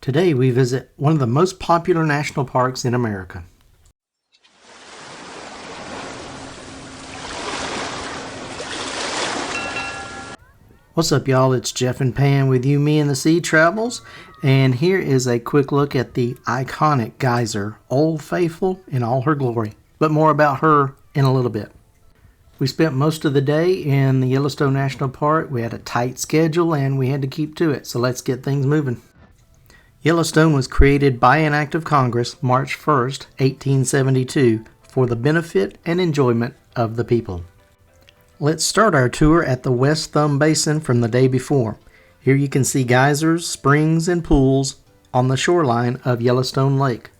Today we visit one of the most popular national parks in America. What's up, y'all? It's Jeff and Pam with You, Me, and the Sea Travels, and here is a quick look at the iconic geyser, Old Faithful in all her glory. But more about her in a little bit. We spent most of the day in the Yellowstone National Park. We had a tight schedule and we had to keep to it, so let's get things moving. Yellowstone was created by an act of Congress March 1st, 1872, for the benefit and enjoyment of the people. Let's start our tour at the West Thumb Basin from the day before. Here you can see geysers, springs, and pools on the shoreline of Yellowstone Lake.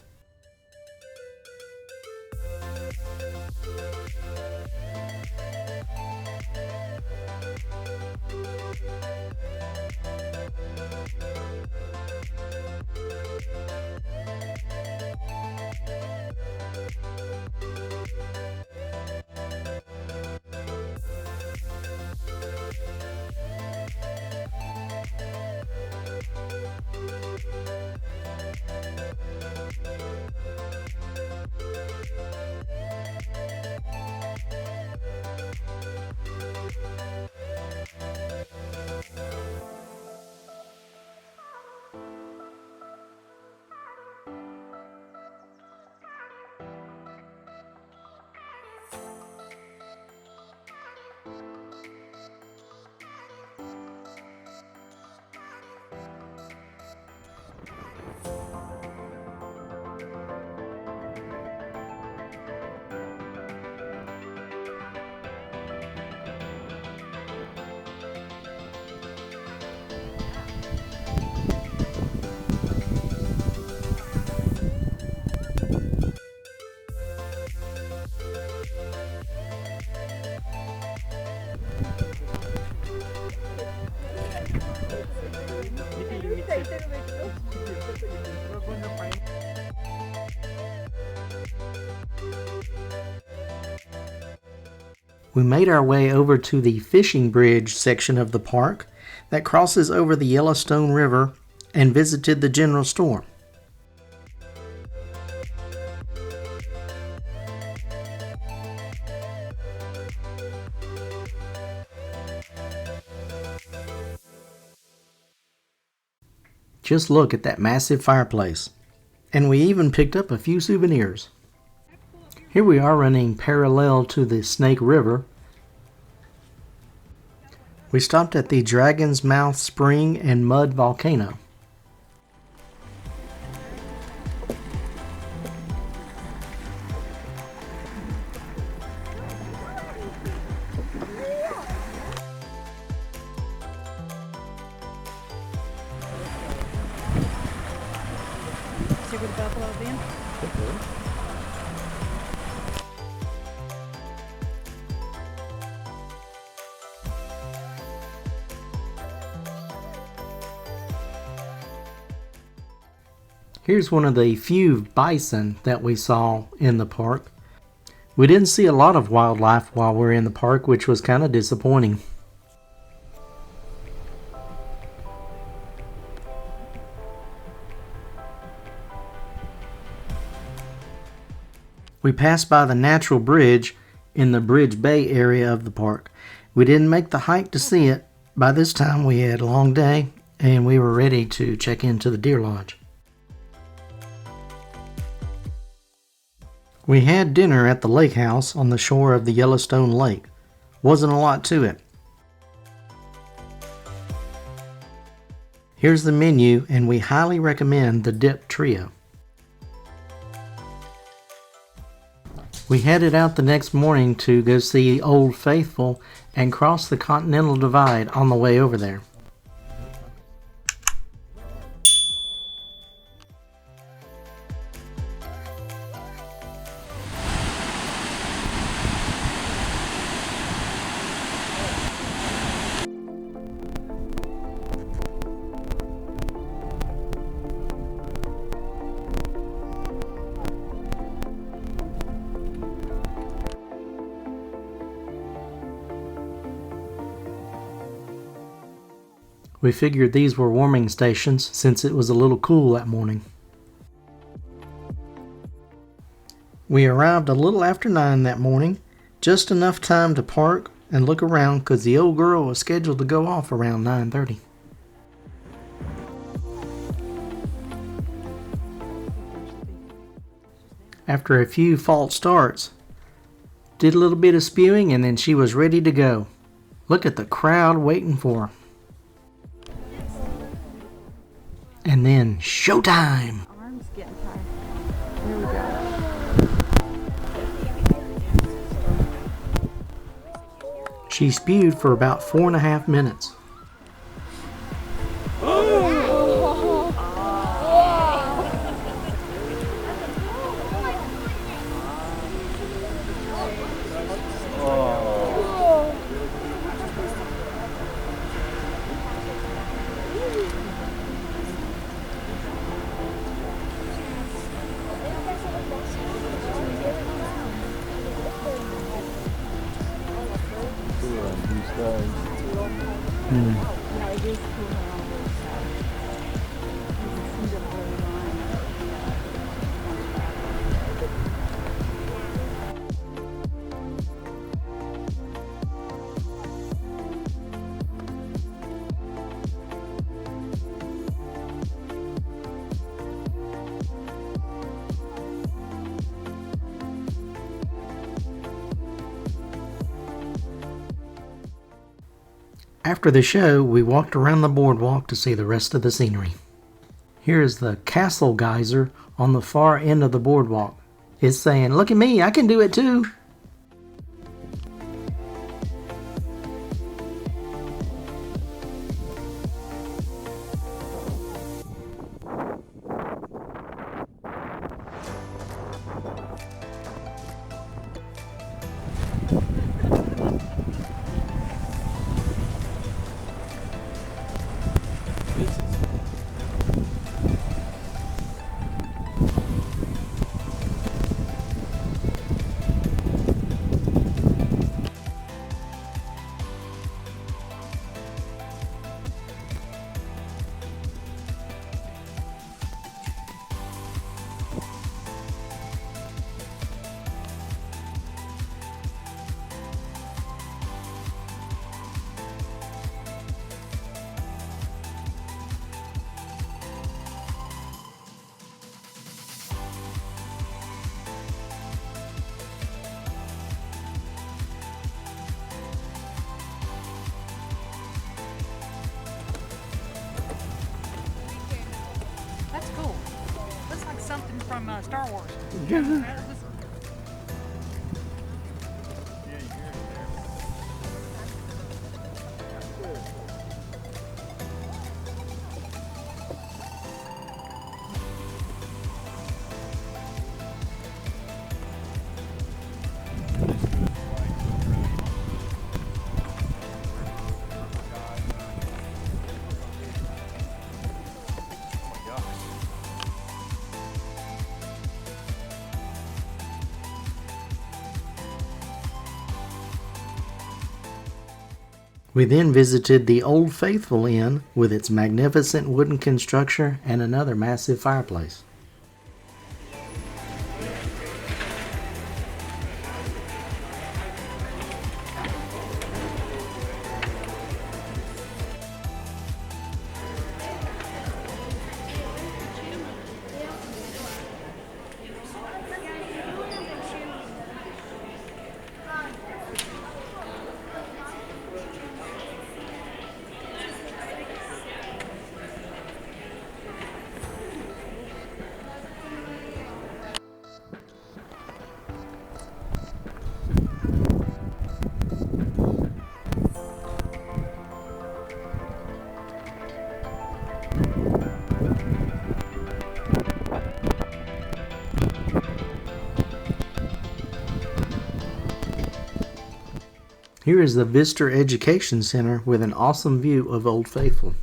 We made our way over to the fishing bridge section of the park that crosses over the Yellowstone River and visited the general store. Just look at that massive fireplace. And we even picked up a few souvenirs. Here we are running parallel to the Snake River. We stopped at the Dragon's Mouth Spring and Mud Volcano. Here's one of the few bison that we saw in the park. We didn't see a lot of wildlife while we were in the park, which was kind of disappointing. We passed by the natural bridge in the Bridge Bay area of the park. We didn't make the hike to see it. By this time we had a long day and we were ready to check into the deer lodge. We had dinner at the lake house on the shore of the Yellowstone Lake. Wasn't a lot to it. Here's the menu, and we highly recommend the dip trio. We headed out the next morning to go see Old Faithful and cross the Continental Divide on the way over there. We figured these were warming stations since it was a little cool that morning. We arrived a little after 9 that morning, just enough time to park and look around because the old girl was scheduled to go off around 9:30. After a few false starts, did a little bit of spewing, and then she was ready to go. Look at the crowd waiting for her. And then showtime! Arm's getting tired. Here we go. She spewed for about 4.5 minutes. Yeah, it is cool around this side. You can see the blue line. After the show, we walked around the boardwalk to see the rest of the scenery. Here is the Castle Geyser on the far end of the boardwalk. It's saying, "Look at me, I can do it too." That's cool. Looks like something from Star Wars. We then visited the Old Faithful Inn with its magnificent wooden construction and another massive fireplace. Here is the Visitor Education Center with an awesome view of Old Faithful.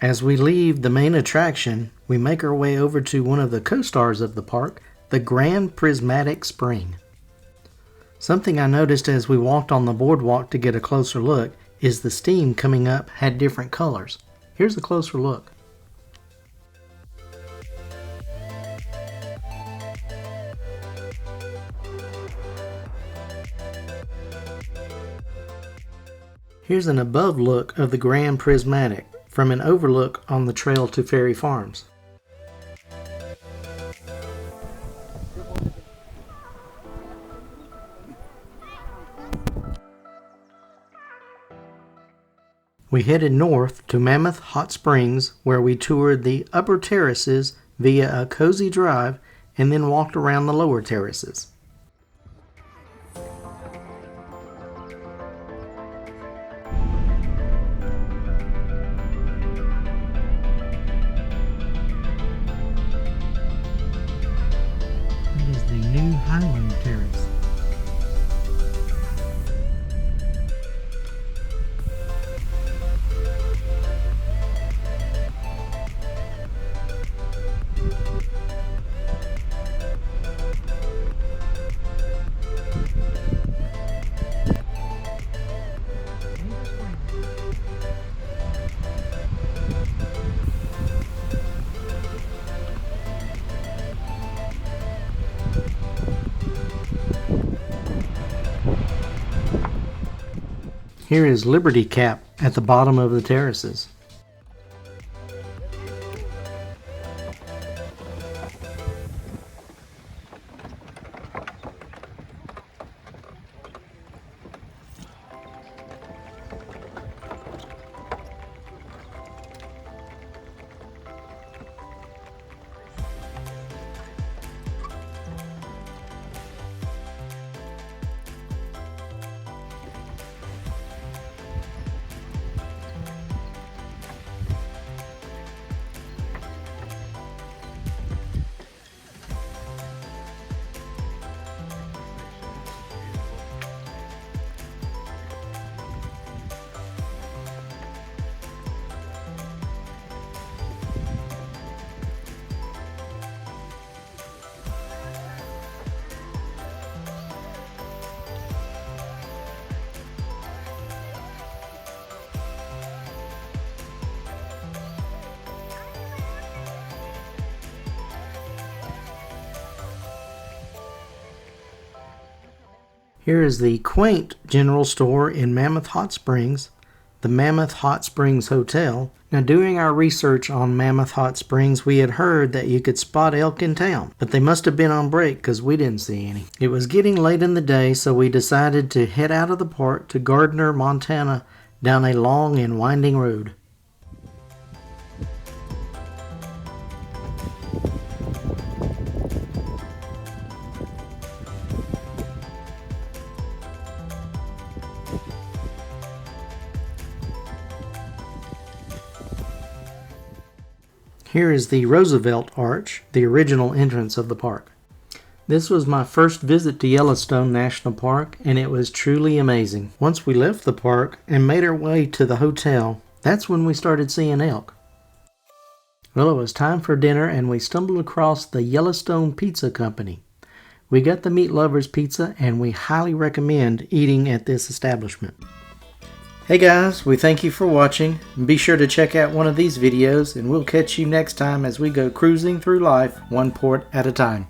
As we leave the main attraction, we make our way over to one of the co-stars of the park, the Grand Prismatic Spring. Something I noticed as we walked on the boardwalk to get a closer look is the steam coming up had different colors. Here's a closer look. Here's an above look of the Grand Prismatic from an overlook on the trail to Ferry Farms. We headed north to Mammoth Hot Springs, where we toured the upper terraces via a cozy drive and then walked around the lower terraces. It is the new Highland Terrace. Here is Liberty Cap at the bottom of the terraces. Here is the quaint general store in Mammoth Hot Springs, the Mammoth Hot Springs Hotel. Now, doing our research on Mammoth Hot Springs, we had heard that you could spot elk in town, but they must have been on break because we didn't see any. It was getting late in the day, so we decided to head out of the park to Gardner, Montana, down a long and winding road. Here is the Roosevelt Arch, the original entrance of the park. This was my first visit to Yellowstone National Park, and it was truly amazing. Once we left the park and made our way to the hotel, that's when we started seeing elk. Well, it was time for dinner, and we stumbled across the Yellowstone Pizza Company. We got the Meat Lovers Pizza, and we highly recommend eating at this establishment. Hey guys, we thank you for watching. Be sure to check out one of these videos, and we'll catch you next time as we go cruising through life one port at a time.